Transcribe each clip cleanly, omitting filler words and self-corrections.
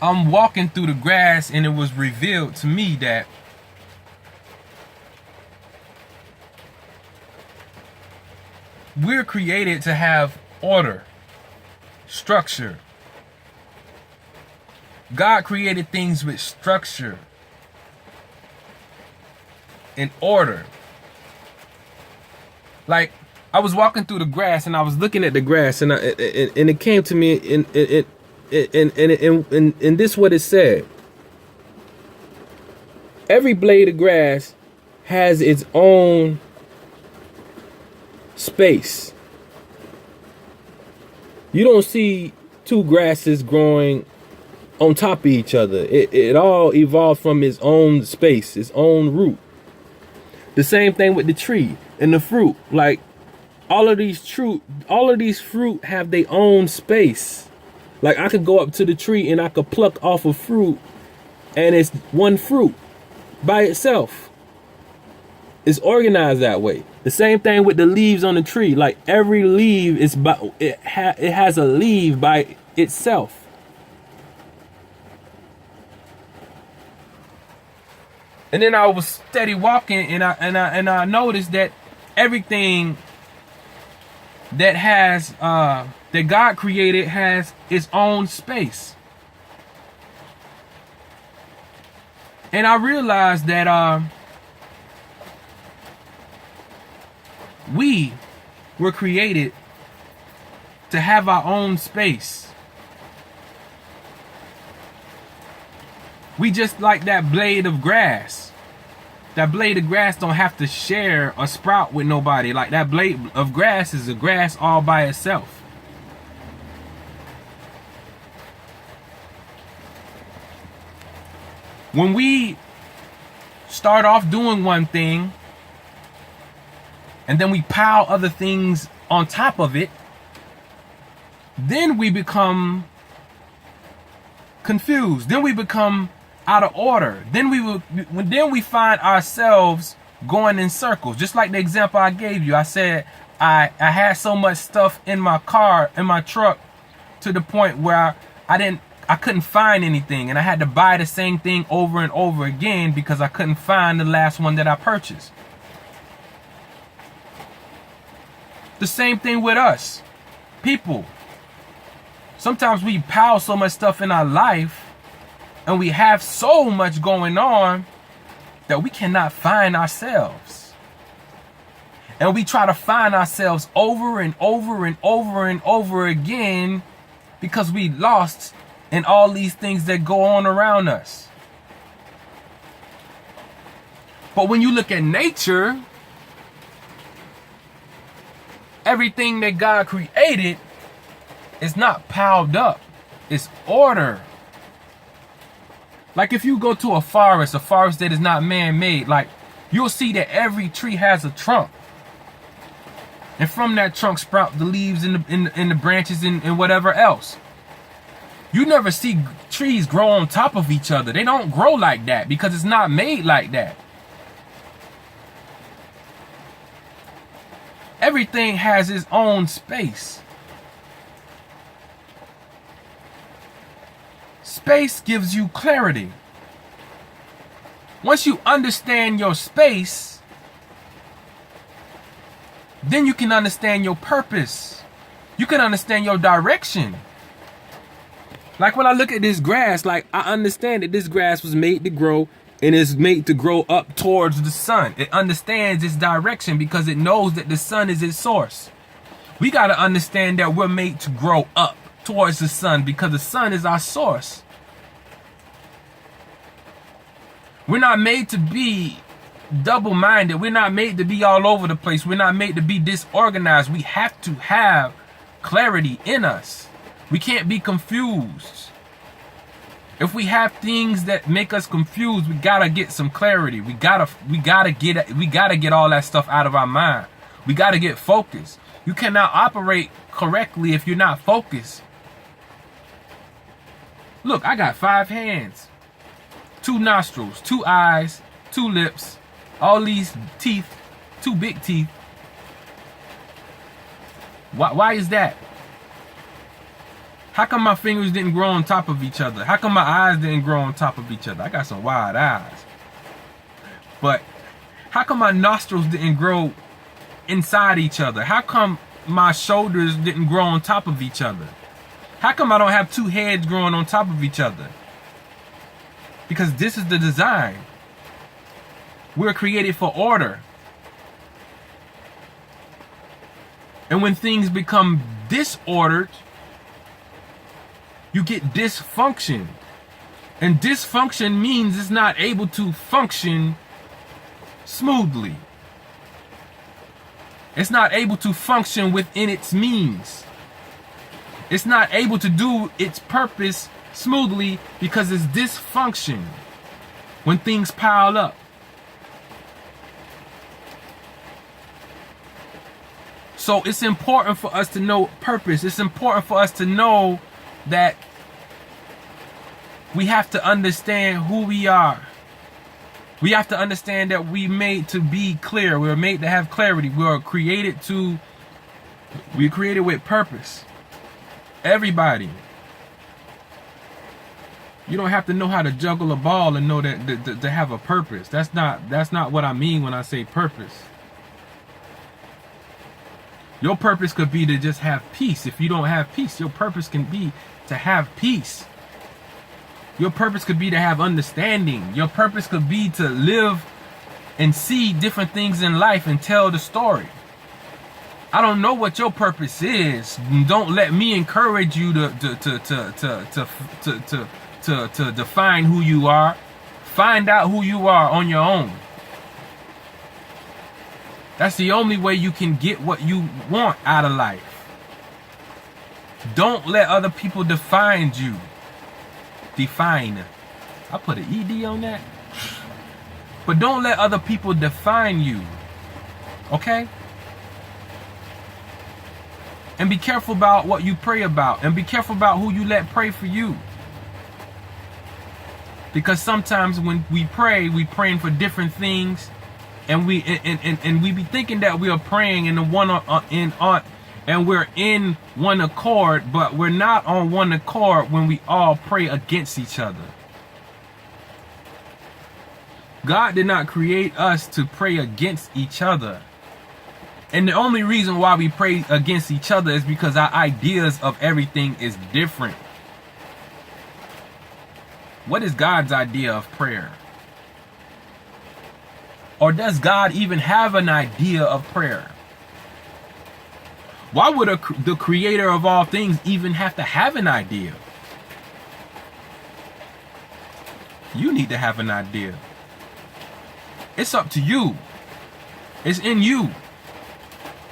I'm walking through the grass and it was revealed to me that we're created to have order, structure. God created things with structure and order. Like, I was walking through the grass and I was looking at the grass and it came to me and this what it said. Every blade of grass has its own space. You don't see two grasses growing on top of each other. It all evolved from its own space, its own root. The same thing with the tree and the fruit. Like, all of these fruit have their own space. Like, I could go up to the tree and I could pluck off a fruit and it's one fruit by itself. It's organized that way. The same thing with the leaves on the tree. Like, every leaf is it has a leaf by itself. And then I was steady walking and I noticed that everything that has that God created has its own space. And I realized that we were created to have our own space. We just like that blade of grass. That blade of grass don't have to share or sprout with nobody. Like, that blade of grass is a grass all by itself. When we start off doing one thing and then we pile other things on top of it, then we become confused. Then we become out of order. Then we find ourselves going in circles. Just like the example I gave you. I said I had so much stuff in my car, in my truck, to the point where I couldn't find anything, and I had to buy the same thing over and over again because I couldn't find the last one that I purchased. The same thing with us, people. Sometimes we pile so much stuff in our life and we have so much going on that we cannot find ourselves. And we try to find ourselves over and over and over and over again because we lost in all these things that go on around us. But when you look at nature, everything that God created is not piled up. It's order. Like, if you go to a forest that is not man-made, like, you'll see that every tree has a trunk. And from that trunk sprout the leaves and the branches and whatever else. You never see trees grow on top of each other. They don't grow like that because it's not made like that. Everything has its own space. Space gives you clarity. Once you understand your space, then you can understand your purpose. You can understand your direction. Like, when I look at this grass, like, I understand that this grass was made to grow and is made to grow up towards the sun. It understands its direction because it knows that the sun is its source. We got to understand that we're made to grow up towards the sun because the sun is our source. We're not made to be double-minded. We're not made to be all over the place. We're not made to be disorganized. We have to have clarity in us. We can't be confused. If we have things that make us confused, we gotta get some clarity. We gotta get all that stuff out of our mind. We gotta get focused. You cannot operate correctly if you're not focused. Look, I got 5 hands, 2 nostrils, 2 eyes, 2 lips, all these teeth, 2 big teeth. Why is that? How come my fingers didn't grow on top of each other? How come my eyes didn't grow on top of each other? I got some wide eyes. But how come my nostrils didn't grow inside each other? How come my shoulders didn't grow on top of each other? How come I don't have two heads growing on top of each other? Because this is the design. We're created for order. And when things become disordered, you get dysfunction. And dysfunction means it's not able to function smoothly. It's not able to function within its means. It's not able to do its purpose smoothly because it's dysfunction when things pile up. So it's important for us to know purpose. It's important for us to know that we have to understand who we are. We have to understand that we're made to be clear. We're made to have clarity. We're created with purpose. Everybody. You don't have to know how to juggle a ball and know that to have a purpose. That's not what I mean when I say purpose. Your purpose could be to just have peace. If you don't have peace, your purpose can be to have peace. Your purpose could be to have understanding. Your purpose could be to live and see different things in life and tell the story. I don't know what your purpose is. Don't let me encourage you to define who you are. Find out who you are on your own. That's the only way you can get what you want out of life. Don't let other people define you. Define. I put an ED on that. But don't let other people define you. Okay? And be careful about what you pray about. And be careful about who you let pray for you. Because sometimes when we pray, we're praying for different things. And we be thinking that we are praying and we're in one accord, but we're not on one accord when we all pray against each other. God did not create us to pray against each other. And the only reason why we pray against each other is because our ideas of everything is different. What is God's idea of prayer? Or does God even have an idea of prayer? Why would the creator of all things even have to have an idea? You need to have an idea. It's up to you. It's in you.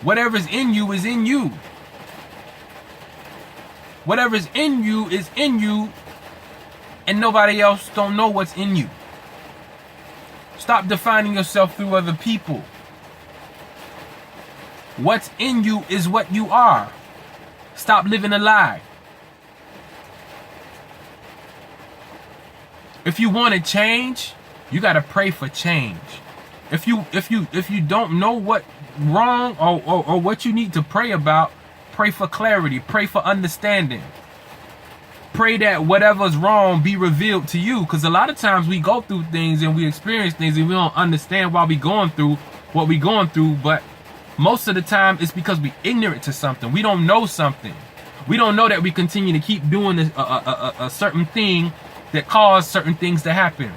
Whatever's in you is in you. Whatever's in you is in you, and nobody else don't know what's in you. Stop defining yourself through other people. What's in you is what you are. Stop living a lie. If you want to change, you got to pray for change. If you don't know what wrong or what you need to pray about, pray for clarity, pray for understanding. Pray that whatever's wrong be revealed to you, because a lot of times we go through things and we experience things and we don't understand why we going through what we going through, but most of the time it's because we ignorant to something. We don't know something. We don't know that we continue to keep doing a certain thing that cause certain things to happen.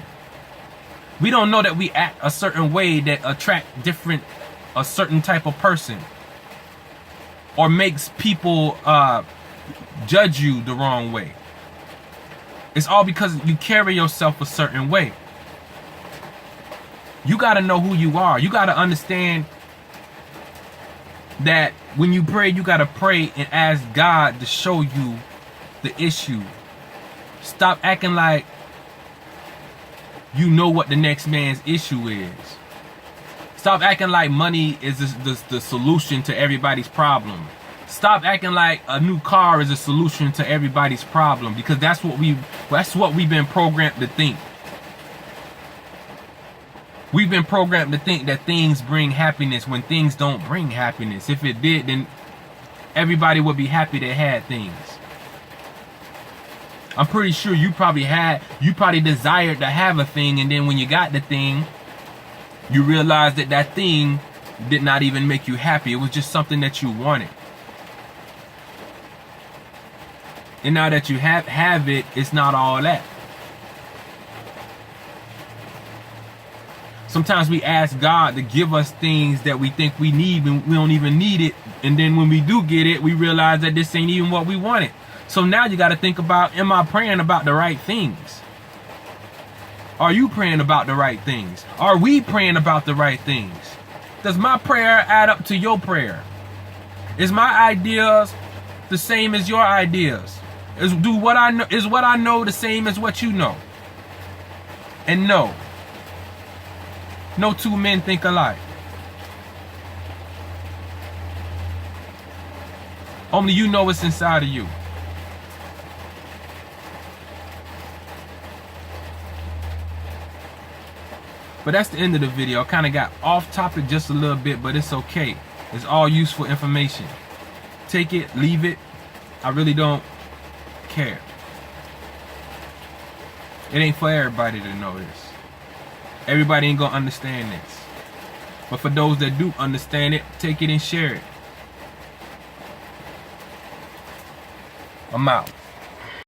We don't know that we act a certain way that attract a certain type of person, or makes people judge you the wrong way. It's all because you carry yourself a certain way. You got to know who you are. You got to understand that when you pray, you got to pray and ask God to show you the issue. Stop acting like you know what the next man's issue is. Stop acting like money is the solution to everybody's problem. Stop acting like a new car is a solution to everybody's problem, because that's what we've been programmed to think. We've been programmed to think that things bring happiness when things don't bring happiness. If it did, then everybody would be happy they had things. I'm pretty sure you probably desired to have a thing, and then when you got the thing, you realized that that thing did not even make you happy. It was just something that you wanted. And now that you have it, it's not all that. Sometimes we ask God to give us things that we think we need when we don't even need it. And then when we do get it, we realize that this ain't even what we wanted. So now you got to think about, am I praying about the right things? Are you praying about the right things? Are we praying about the right things? Does my prayer add up to your prayer? Is my ideas the same as your ideas? Is what I know the same as what you know? And no two men think alike. Only you know what's inside of you. But that's the end of the video. I kind of got off topic just a little bit, but it's okay. It's all useful information. Take it, leave it. I really don't care. It ain't for everybody to know this. Everybody ain't gonna understand this. But for those that do understand it, take it and share it. I'm out.